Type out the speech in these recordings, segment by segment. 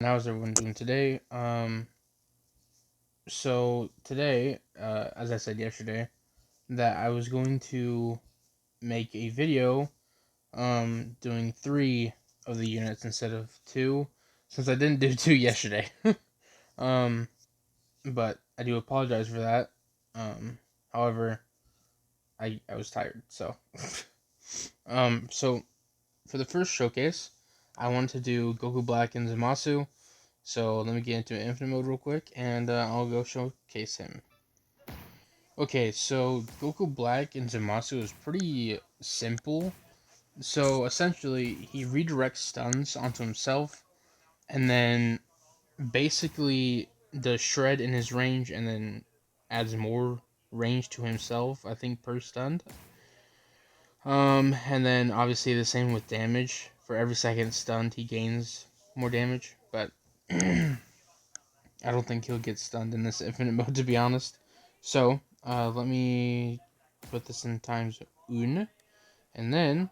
How's everyone doing today? So today, as I said yesterday, that I was going to make a video, doing 3 of the units instead of 2, since I didn't do 2 yesterday. um, but I do apologize for that. However, I was tired, so. So for the first showcase, I wanted to do Goku Black and Zamasu. So let me get into infinite mode real quick, and I'll go showcase him. Okay, so Goku Black and Zamasu is pretty simple. So essentially, he redirects stuns onto himself, and then basically does shred in his range, and then adds more range to himself, I think, per stun. And then obviously the same with damage. For every second stunned, he gains more damage, but I don't think he'll get stunned in this infinite mode, to be honest. So, let me put this in times un, and then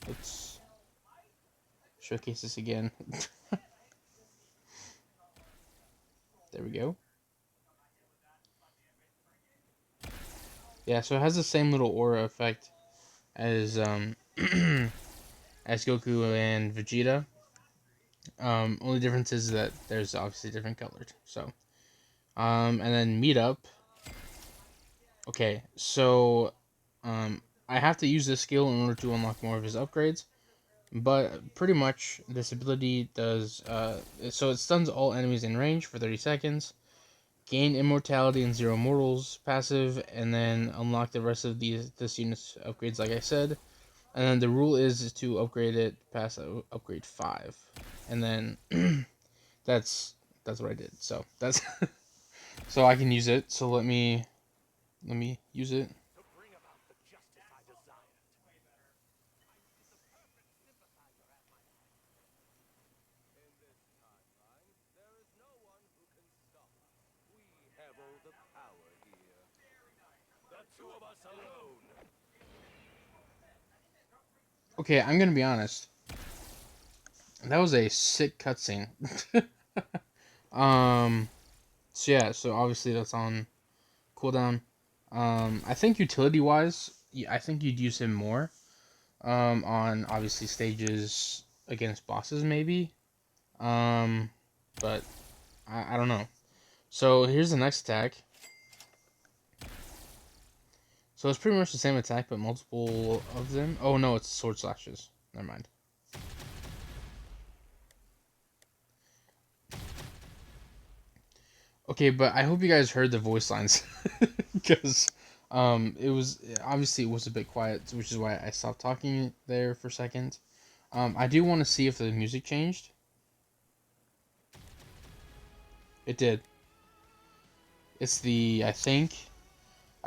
let's showcase this again. There we go. Yeah, so it has the same little aura effect as as Goku and Vegeta. Only difference is that there's obviously different colored. So, and then meet up. Okay, so I have to use this skill in order to unlock more of his upgrades. But pretty much this ability does, so it stuns all enemies in range for 30 seconds, gain immortality and zero mortals passive, and then unlock the rest of this unit's upgrades like I said. And then the rule is to upgrade it past upgrade 5. And then that's what I did. So that's so I can use it. So let me use it. Okay, I'm gonna be honest. That was a sick cutscene. um, so yeah, so obviously that's on cooldown. I think utility wise, I think you'd use him more. On obviously stages against bosses maybe. Um, but I don't know. So here's the next attack. So it's pretty much the same attack, but multiple of them. Oh no, it's sword slashes. Never mind. Okay, but I hope you guys heard the voice lines because it was obviously it was a bit quiet, which is why I stopped talking there for a second. I do want to see if the music changed. It did. It's the I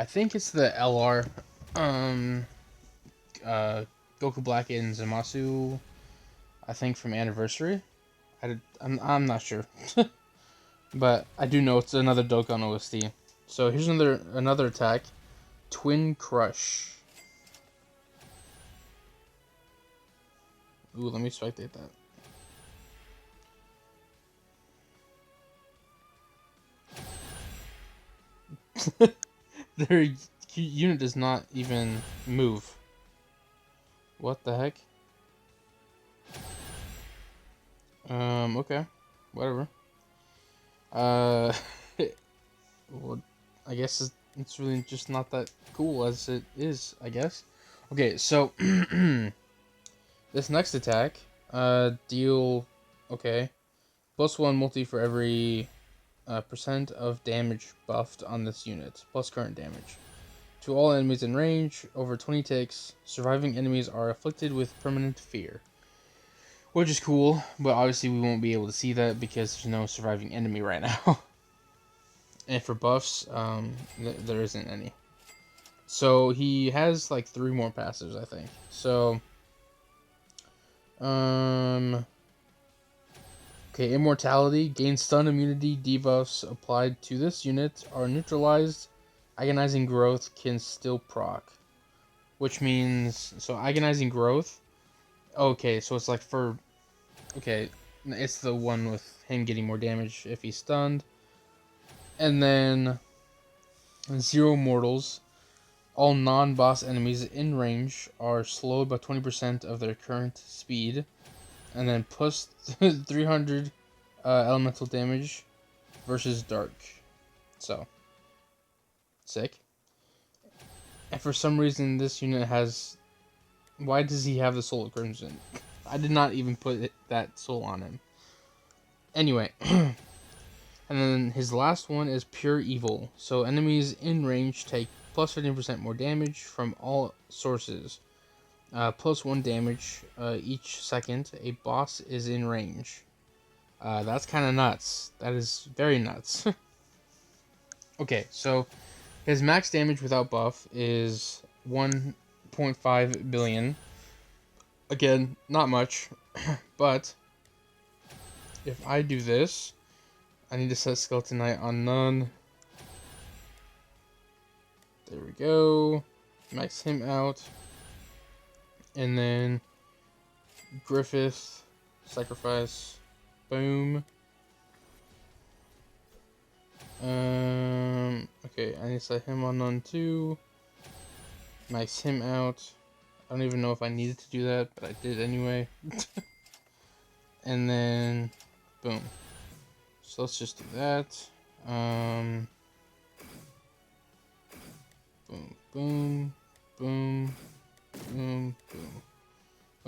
think it's the LR, um, Goku Black and Zamasu. I think from Anniversary. I'm not sure, but I do know it's another Dokkan OST. So here's another attack, Twin Crush. Ooh, let me spectate that. Their unit does not even move. What the heck? Okay, whatever. Uh, well, I guess it's really just not that cool as it is, I guess. Okay, so this next attack, deal, okay, +1 multi for every percent of damage buffed on this unit, plus current damage. To all enemies in range, over 20 ticks, surviving enemies are afflicted with permanent fear. Which is cool, but obviously we won't be able to see that because there's no surviving enemy right now. And for buffs, there isn't any. So he has like 3 more passives, I think. So, um, okay, immortality, gain stun immunity, debuffs applied to this unit are neutralized. Agonizing growth can still proc, which means so agonizing growth. Okay, so it's like for okay, It's the one with him getting more damage if he's stunned. And then Zero Mortals. All non-boss enemies in range are slowed by 20% of their current speed. And then plus 300 elemental damage versus Dark. So, sick. And for some reason, this unit has... Why does he have the Soul of Crimson? I did not even put that soul on him. Anyway. And then his last one is Pure Evil. So enemies in range take plus 15% more damage from all sources. Plus 1 damage each second a boss is in range. That's kind of nuts. That is very nuts. Okay, so his max damage without buff is 1.5 billion. Again, not much, but if I do this, I need to set Skeleton Knight on none. There we go. Max him out. And then Griffith, sacrifice, boom. Okay, I need to set him on none too. Max him out. I don't even know if I needed to do that, but I did anyway. And then, boom. So let's just do that. Boom, boom, boom, boom, boom.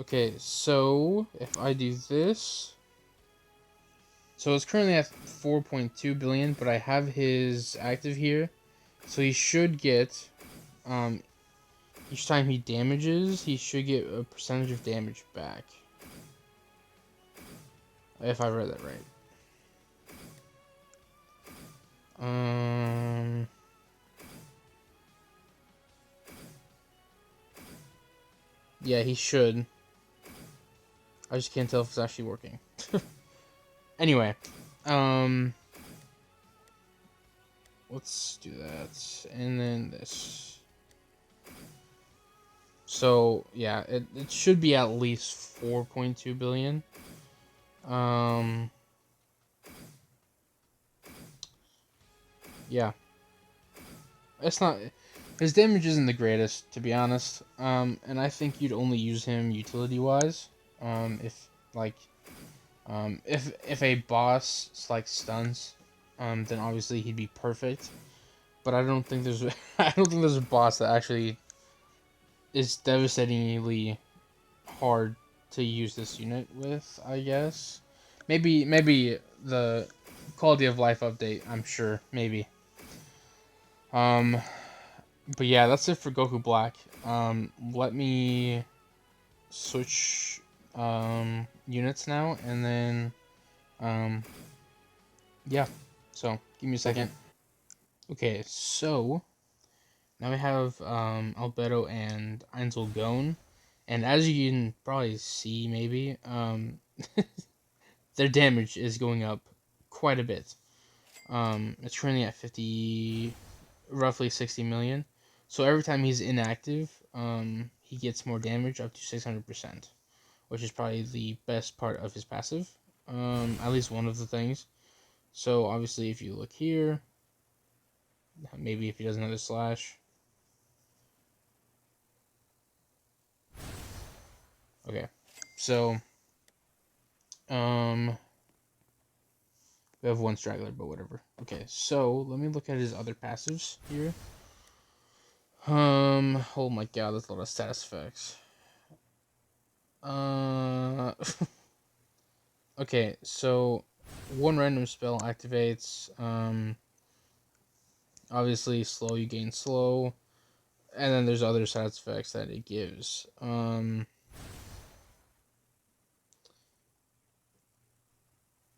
Okay, so if I do this, so it's currently at 4.2 billion, but I have his active here, so he should get, each time he damages, he should get a percentage of damage back. If I read that right. Yeah, he should. I just can't tell if it's actually working. Anyway, let's do that, and then this. So yeah, it should be at least 4.2 billion. Yeah, it's not. His damage isn't the greatest, to be honest. And I think you'd only use him utility wise. If like, if a boss like stuns, then obviously he'd be perfect. But I don't think there's I don't think there's a boss that actually is devastatingly hard to use this unit with, I guess. Maybe the quality of life update, I'm sure, maybe. But yeah, that's it for Goku Black. Let me switch units now, and then yeah. So give me a second. Okay, so now we have Albedo and Einzel Gone, and as you can probably see, maybe their damage is going up quite a bit. It's currently at 50, roughly 60 million. So every time he's inactive, he gets more damage up to 600%, which is probably the best part of his passive. At least one of the things. So obviously, if you look here, maybe if he does another slash. Okay, so we have one straggler, but whatever. Okay, so let me look at his other passives here. Oh my god, that's a lot of status effects. Okay, so one random spell activates. Obviously slow, you gain slow, and then there's other side effects that it gives.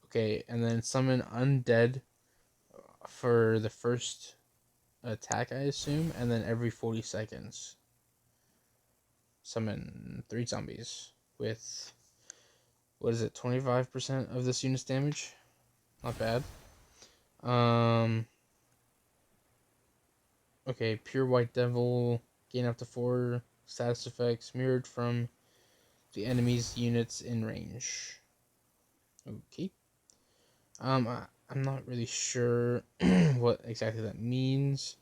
Okay, and then summon undead for the first attack, I assume, and then every 40 seconds summon 3 zombies with, what is it, 25% of this unit's damage? Not bad. Okay, Pure White Devil, gain up to 4 status effects mirrored from the enemy's units in range. Okay. I'm not really sure what exactly that means.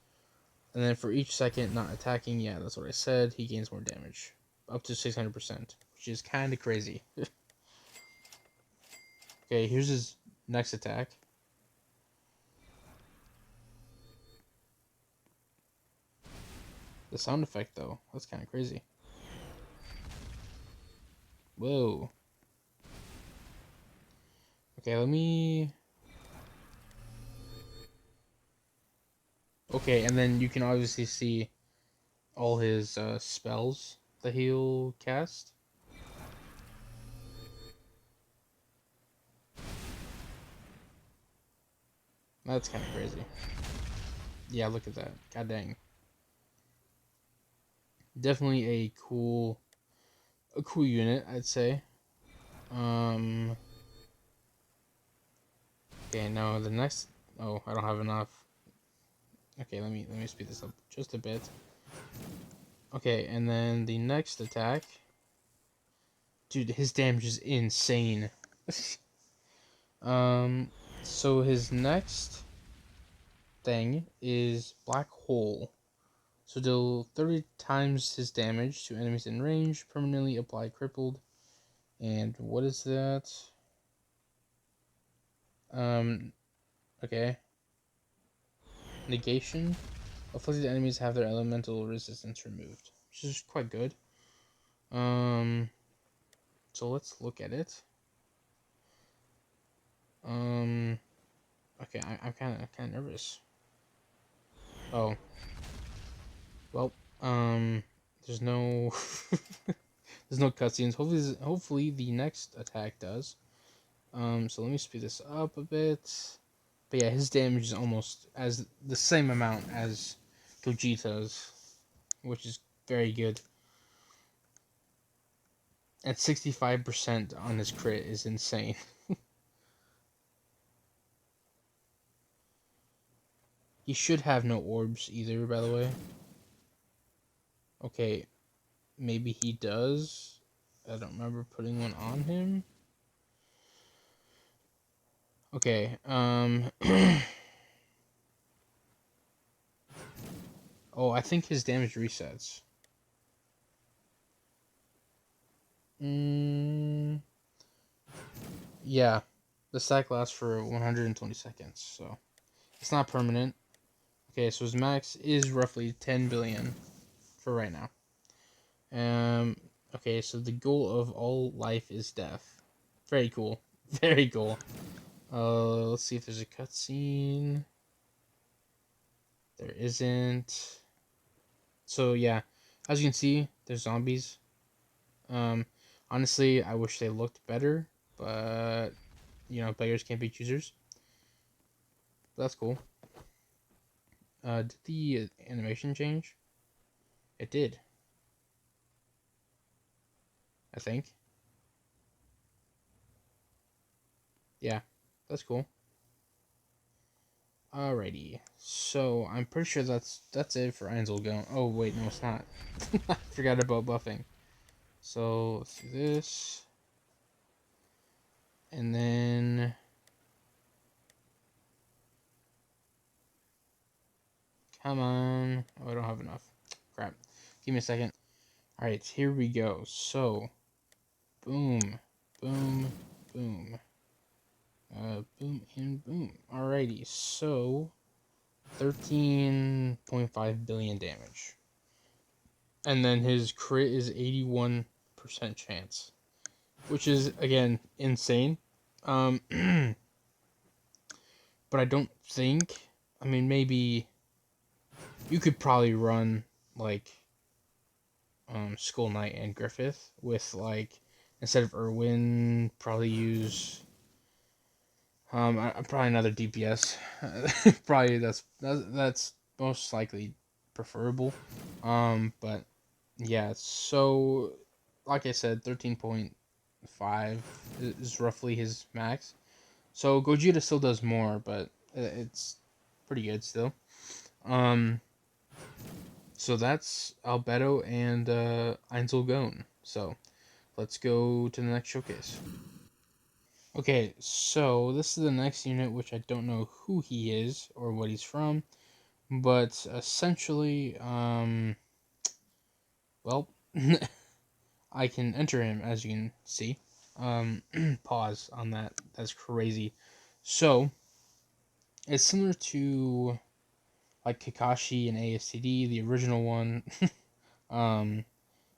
And then for each second not attacking, yeah, that's what I said, he gains more damage. Up to 600%, which is kind of crazy. Okay, here's his next attack. The sound effect, though, that's kind of crazy. Whoa. Okay, let me... Okay, and then you can obviously see all his spells that he'll cast. That's kind of crazy. Yeah, look at that. God dang. Definitely a cool unit, I'd say. Um. Okay, now the next. Oh, I don't have enough. Okay, let me speed this up just a bit. Okay, and then the next attack. Dude, his damage is insane. um. So his next thing is Black Hole. So deal 30 times his damage to enemies in range, permanently apply crippled. And what is that? Um, okay. Negation. Afflicted enemies have their elemental resistance removed, which is quite good. Um, so let's look at it. Um, okay, I'm kind of nervous. Oh, well, there's no, there's no cutscenes. Hopefully the next attack does. So let me speed this up a bit. But yeah, his damage is almost as the same amount as Gogeta's, which is very good. At 65% on his crit is insane. He should have no orbs either, by the way. Okay, maybe he does. I don't remember putting one on him. Okay, oh, I think his damage resets. Mm, yeah, the stack lasts for 120 seconds, so it's not permanent. Okay, so his max is roughly 10 billion for right now. Um, okay, so the goal of all life is death. Very cool. Very cool. Let's see if there's a cutscene. There isn't. So yeah, as you can see, there's zombies. Um, honestly, I wish they looked better, but you know, players can't be choosers. But that's cool. Did the animation change? It did, I think. Yeah, that's cool. Alrighty, so I'm pretty sure that's it for Einzelgone. Oh wait, no, it's not. I forgot about buffing. So let's do this, and then come on. Oh, I don't have enough. Crap. Give me a second. All right, here we go. So, boom, boom, boom, boom and boom. Alrighty, so 13.5 billion damage, and then his crit is 81% chance, which is again insane. Um, but I don't think. I mean, maybe you could probably run like Skull Knight and Griffith with like instead of Irwin, probably use probably another DPS. Probably that's most likely preferable. But yeah, so like I said, 13.5 is roughly his max. So Gogeta still does more, but it's pretty good still. Um, so that's Albedo and Einzel Gone. So let's go to the next showcase. Okay, so this is the next unit, which I don't know who he is or what he's from, but essentially, well, I can enter him, as you can see. Pause on that. That's crazy. So, it's similar to like Kakashi and ASTD, the original one. um,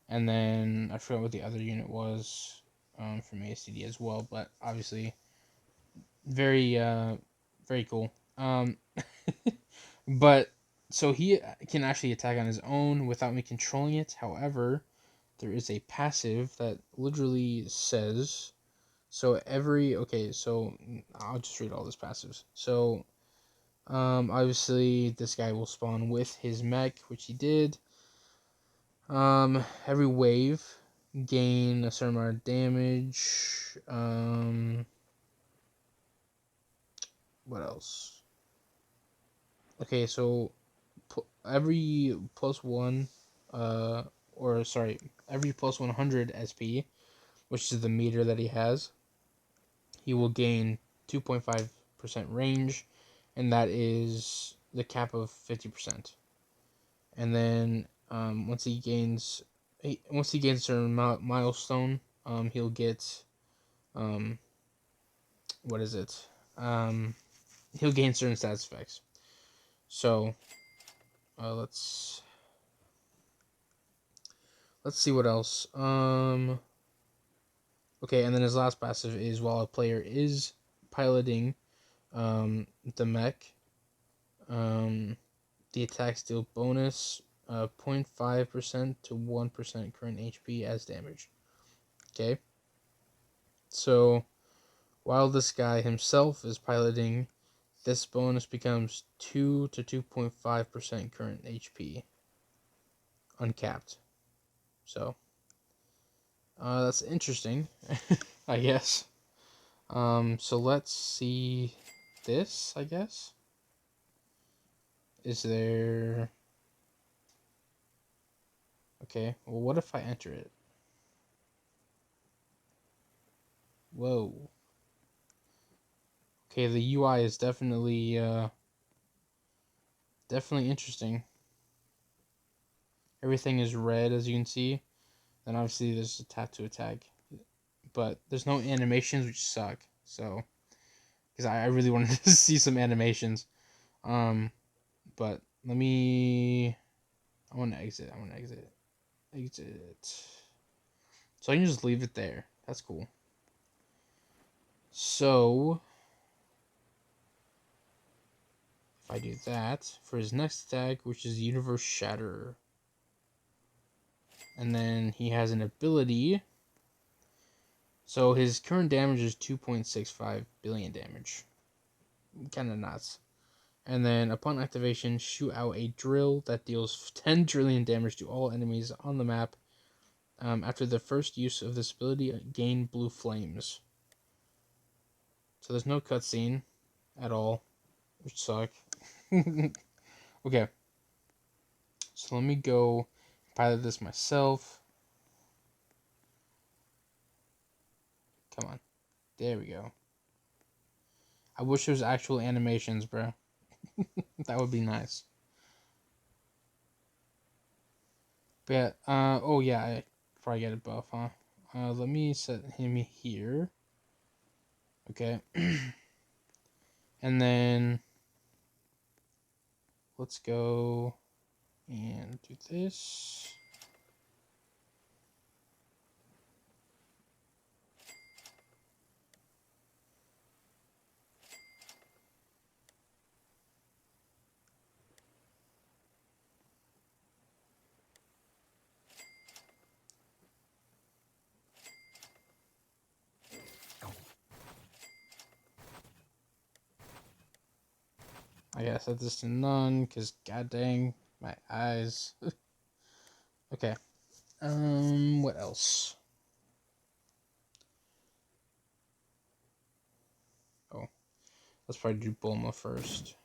and then I forgot what the other unit was from ASTD as well, but obviously very very cool. But so he can actually attack on his own without me controlling it. However, there is a passive that literally says so every okay, so I'll just read all these passives. So obviously this guy will spawn with his mech, which he did. Every wave gain a certain amount of damage. What else? Okay, so every plus one, uh, or sorry, every plus 100 SP, which is the meter that he has, he will gain 2.5% range, and that is the cap of 50%. And then once he gains a certain milestone, he'll get um, what is it? Um, he'll gain certain status effects. So let's see what else. Okay, and then his last passive is while a player is piloting the mech, um, the attacks deal bonus 0.5% to 1% current HP as damage. Okay, so while this guy himself is piloting, this bonus becomes 2 to 2.5% current HP, uncapped. So that's interesting, I guess. So let's see this, I guess. Is there... Okay, well, what if I enter it? Whoa. Okay, the UI is definitely interesting. Everything is red, as you can see. Then obviously there's a tattoo tag. But there's no animations, which suck. So, because I really wanted to see some animations. Um, but let me... I want to exit. Exit. So I can just leave it there. That's cool. So, if I do that, for his next attack, which is Universe Shatter. And then he has an ability. So his current damage is 2.65 billion damage. Kind of nuts. And then upon activation, shoot out a drill that deals 10 trillion damage to all enemies on the map. After the first use of this ability, gain blue flames. So there's no cutscene at all, which suck. Okay, so let me go pilot this myself. Come on. There we go. I wish there was actual animations, bro. That would be nice. But yeah, oh yeah, I probably get a buff, huh? Let me set him here. Okay. And then let's go and do this. I gotta set this to none, because god dang, my eyes. Okay. What else? Oh, let's probably do Bulma first.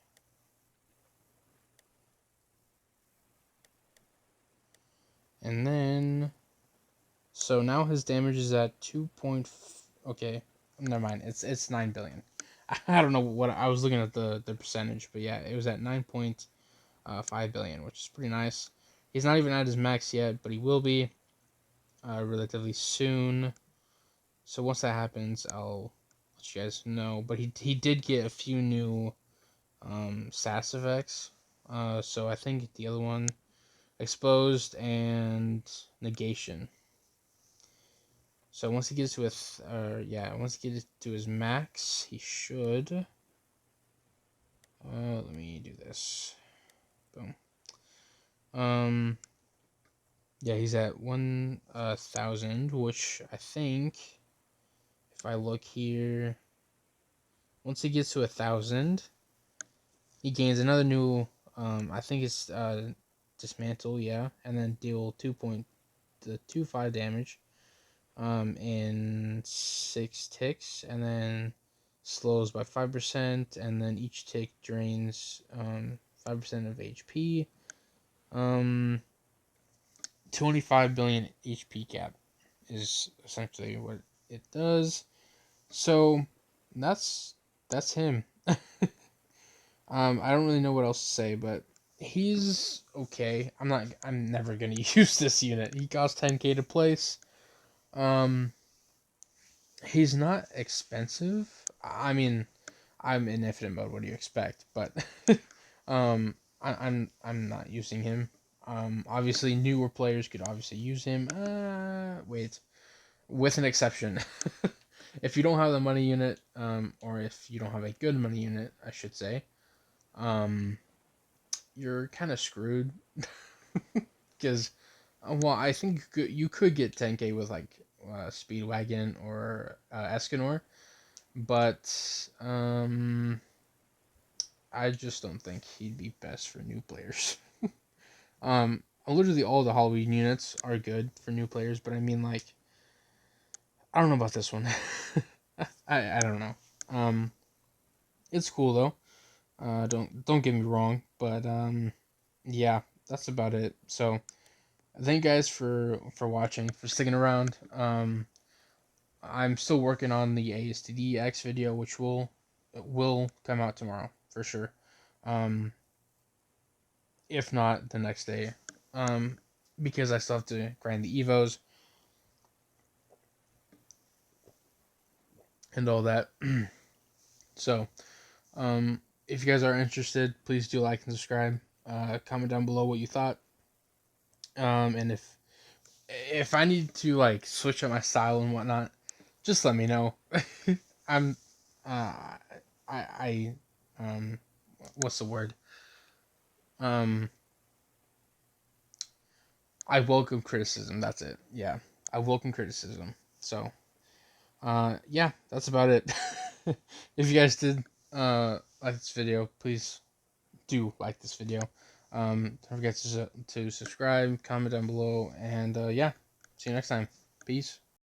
And then, so now his damage is at 2. Okay. never mind. It's 9 billion. I don't know what I was looking at the percentage, but yeah, it was at 9.5 billion, which is pretty nice. He's not even at his max yet, but he will be relatively soon. So once that happens, I'll let you guys know. But he did get a few new SAS effects. So I think the other one, exposed and negation. So once he gets to once he gets to his max, he should. Let me do this. Boom. Yeah, he's at 1,000, which I think, if I look here, once he gets to 1,000, he gains another new. I think it's dismantle, yeah, and then deal 2.25 damage. In 6 ticks, and then slows by 5%, and then each tick drains 5% of HP. 25 billion HP cap is essentially what it does. So that's him. I don't really know what else to say, but he's okay. I'm never gonna use this unit. He costs 10k to place. He's not expensive. I mean, I'm in infinite mode. What do you expect? But I'm not using him. Obviously, newer players could obviously use him. Wait, with an exception. If you don't have the money unit, or if you don't have a good money unit, I should say, um, you're kind of screwed. Because, well, I think you could get 10k with like Speedwagon or Escanor, but I just don't think he'd be best for new players. Literally all the Halloween units are good for new players, but I mean, like, I don't know about this one. I don't know. It's cool though. Don't get me wrong, but yeah, that's about it. So thank you guys for watching, for sticking around. I'm still working on the ASTD X video, which will come out tomorrow for sure. Um, if not the next day, because I still have to grind the evos and all that. So, if you guys are interested, please do like and subscribe. Comment down below what you thought. And if I need to like switch up my style and whatnot, just let me know. I'm, uh, I what's the word? Um, I welcome criticism. That's it. Yeah, I welcome criticism. So, yeah, that's about it. If you guys did like this video, please do like this video. Don't forget to subscribe, comment down below, and yeah, see you next time. Peace.